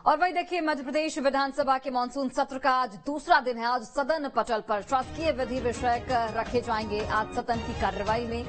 और वही देखिए, मध्य प्रदेश विधानसभा के मानसून सत्र का आज दूसरा दिन है। आज सदन पटल पर शासकीय विधि विषयक रखे जाएंगे। आज सदन की कार्यवाही में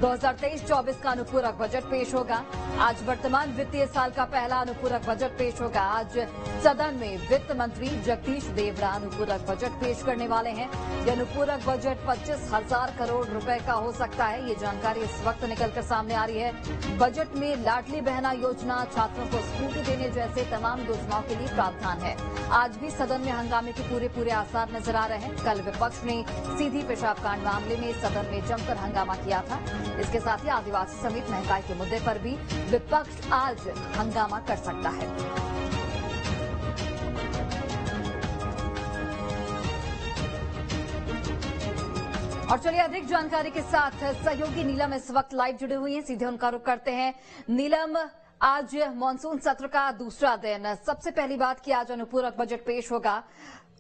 2023-24 का अनुपूरक बजट पेश होगा। आज वर्तमान वित्तीय साल का पहला अनुपूरक बजट पेश होगा। आज सदन में वित्त मंत्री जगदीश देवड़ा अनुपूरक बजट पेश करने वाले हैं। यह अनुपूरक बजट 25,000 करोड़ रुपए का हो सकता है। ये जानकारी इस वक्त निकलकर सामने आ रही है। बजट में लाडली बहना योजना, छात्रों को स्कूटी देने जैसे तमाम योजनाओं के लिए प्रावधान है। आज भी सदन में हंगामे के पूरे आसार नजर आ रहे हैं। कल विपक्ष ने सीधी पेशाब कांड मामले में सदन में जमकर हंगामा किया था। इसके साथ ही आदिवासी समेत महंगाई के मुद्दे पर भी विपक्ष आज हंगामा कर सकता है। और चलिए अधिक जानकारी के साथ सहयोगी नीलम इस वक्त लाइव जुड़े हुई हैं। सीधे उनका रुख करते हैं। नीलम, आज मानसून सत्र का दूसरा दिन, सबसे पहली बात कि आज अनुपूरक बजट पेश होगा।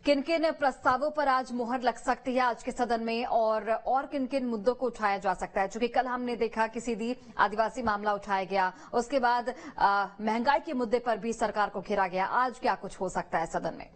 किन किन प्रस्तावों पर आज मुहर लग सकती है आज के सदन में, और किन किन मुद्दों को उठाया जा सकता है? क्योंकि कल हमने देखा कि सीधी आदिवासी मामला उठाया गया, उसके बाद महंगाई के मुद्दे पर भी सरकार को घेरा गया। आज क्या कुछ हो सकता है सदन में?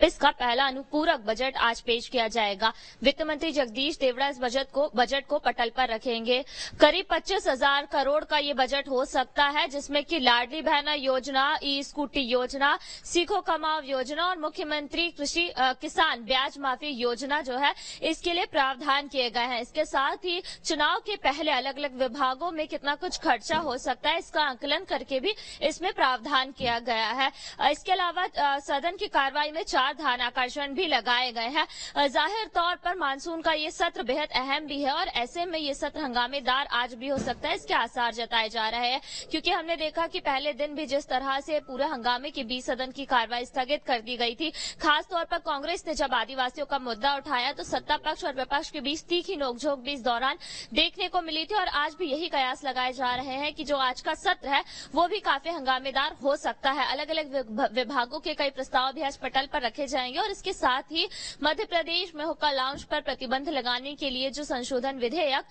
इसका पहला अनुपूरक बजट आज पेश किया जाएगा। वित्त मंत्री जगदीश देवड़ा इस बजट को पटल पर रखेंगे। करीब 25,000 करोड़ का ये बजट हो सकता है, जिसमें कि लाडली बहना योजना, ई स्कूटी योजना, सीखो कमाओ योजना और मुख्यमंत्री कृषि किसान ब्याज माफी योजना जो है, इसके लिए प्रावधान किए गए हैं। इसके साथ ही चुनाव के पहले अलग अलग विभागों में कितना कुछ खर्चा हो सकता है, इसका आंकलन करके भी इसमें प्रावधान किया गया है। इसके अलावा सदन की कार्रवाई में 4 ध्यानाकर्षण भी लगाए गए हैं। जाहिर तौर पर मानसून का ये सत्र बेहद अहम भी है और ऐसे में ये सत्र हंगामेदार आज भी हो सकता है, इसके आसार जताए जा रहे हैं। क्योंकि हमने देखा कि पहले दिन भी जिस तरह से पूरे हंगामे के बीच सदन की कार्रवाई स्थगित कर दी गई थी, खासतौर पर कांग्रेस ने जब आदिवासियों का मुद्दा उठाया तो सत्ता पक्ष और विपक्ष के बीच तीखी नोकझोंक भी इस दौरान देखने को मिली थी। और आज भी यही कयास लगाए जा रहे हैं कि जो आज का सत्र है वो भी काफी हंगामेदार हो सकता है। अलग अलग विभागों के कई प्रस्ताव भी आज पटल पर रखे जाएंगे। और इसके साथ ही मध्य प्रदेश में हुक्का लाउंज पर प्रतिबंध लगाने के लिए जो संशोधन विधेयक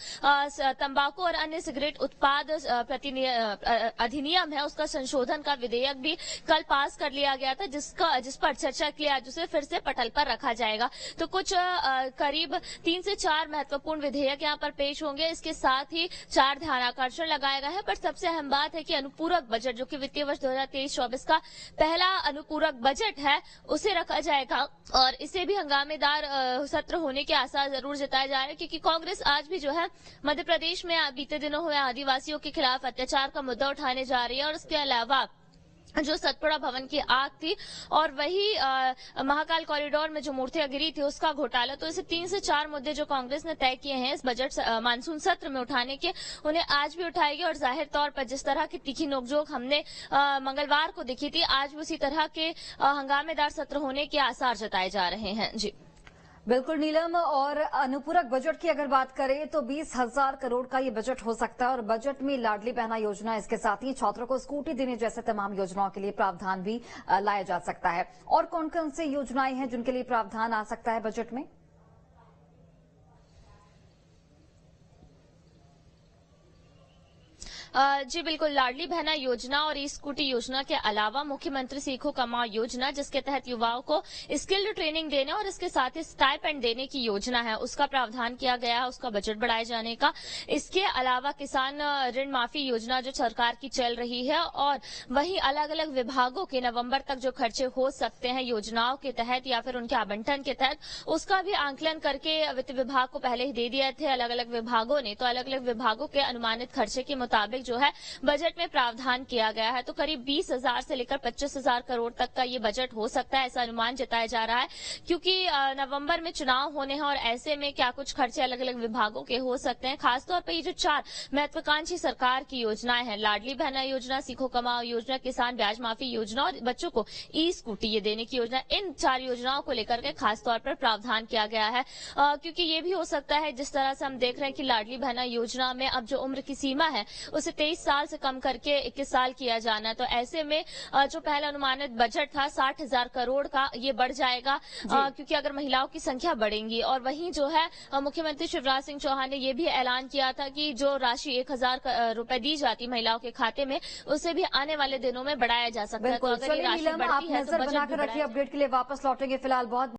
तंबाकू और अन्य सिगरेट उत्पाद अधिनियम है, उसका संशोधन का विधेयक भी कल पास कर लिया गया था, जिस पर चर्चा के लिए आज उसे फिर से पटल पर रखा जाएगा। तो कुछ करीब 3 से 4 महत्वपूर्ण विधेयक यहाँ पर पेश होंगे। इसके साथ ही 4 ध्यानाकर्षण लगाए गए हैं। पर सबसे अहम बात है कि अनुपूरक बजट, जो कि वित्तीय वर्ष 2023-24 का पहला अनुपूरक बजट है, उसे रखा जाएगा और इसे भी हंगामेदार सत्र होने के आसार जरूर जताए जा रहे हैं। क्योंकि कांग्रेस आज भी जो है मध्य प्रदेश में बीते दिनों हुए आदिवासियों के खिलाफ अत्याचार का मुद्दा उठाने जा रही है। और इसके अलावा जो सतपुड़ा भवन की आग थी और वही महाकाल कॉरिडोर में जो मूर्तियां गिरी थी उसका घोटाला, तो ऐसे 3 से 4 मुद्दे जो कांग्रेस ने तय किए हैं इस बजट मानसून सत्र में उठाने के, उन्हें आज भी उठाएगी। और जाहिर तौर पर जिस तरह की तीखी नोकझोंक हमने मंगलवार को देखी थी, आज भी उसी तरह के हंगामेदार सत्र होने के आसार जताए जा रहे हैं। जी बिल्कुल नीलम, और अनुपूरक बजट की अगर बात करें तो 20,000 करोड़ का ये बजट हो सकता है। और बजट में लाडली बहना योजना, इसके साथ ही छात्रों को स्कूटी देने जैसे तमाम योजनाओं के लिए प्रावधान भी लाया जा सकता है। और कौन कौन सी योजनाएं हैं जिनके लिए प्रावधान आ सकता है बजट में? जी बिल्कुल, लाडली बहना योजना और ई स्कूटी योजना के अलावा मुख्यमंत्री सीखो कमाओ योजना, जिसके तहत युवाओं को स्किल्ड ट्रेनिंग देने और इसके साथ ही स्टाइपेंड देने की योजना है, उसका प्रावधान किया गया है, उसका बजट बढ़ाए जाने का। इसके अलावा किसान ऋण माफी योजना जो सरकार की चल रही है, और वहीं अलग अलग विभागों के नवंबर तक जो खर्चे हो सकते हैं योजनाओं के तहत या फिर उनके आवंटन के तहत, उसका भी आंकलन करके वित्त विभाग को पहले ही दे दिए थे अलग अलग विभागों ने। तो अलग अलग विभागों के अनुमानित खर्चे के मुताबिक जो है बजट में प्रावधान किया गया है। तो करीब 20,000 से लेकर 25,000 करोड़ तक का ये बजट हो सकता है, ऐसा अनुमान जताया जा रहा है। क्योंकि नवंबर में चुनाव होने हैं और ऐसे में क्या कुछ खर्चे अलग अलग विभागों के हो सकते हैं। खासतौर पर ये जो 4 महत्वाकांक्षी सरकार की योजनाएं हैं, लाडली बहना योजना, सीखो कमाओ योजना, किसान ब्याज माफी योजना और बच्चों को ई स्कूटी ये देने की योजना, इन 4 योजनाओं को लेकर के खासतौर पर प्रावधान किया गया है। क्योंकि ये भी हो सकता है, जिस तरह से हम देख रहे हैं कि लाडली बहना योजना में अब जो उम्र की सीमा है उसे उसे 23 साल से कम करके 21 साल किया जाना। तो ऐसे में जो पहला अनुमानित बजट था 60,000 करोड़ का, ये बढ़ जाएगा क्योंकि अगर महिलाओं की संख्या बढ़ेंगी। और वहीं जो है मुख्यमंत्री शिवराज सिंह चौहान ने ये भी ऐलान किया था कि जो राशि 1,000 रुपए दी जाती महिलाओं के खाते में, उसे भी आने वाले दिनों में बढ़ाया जा सकता है। तो अगर ये राशि बढ़ती है तो बजट भी बनाकर रखिए। अपडेट के लिए वापस लौटेंगे। फिलहाल बहुत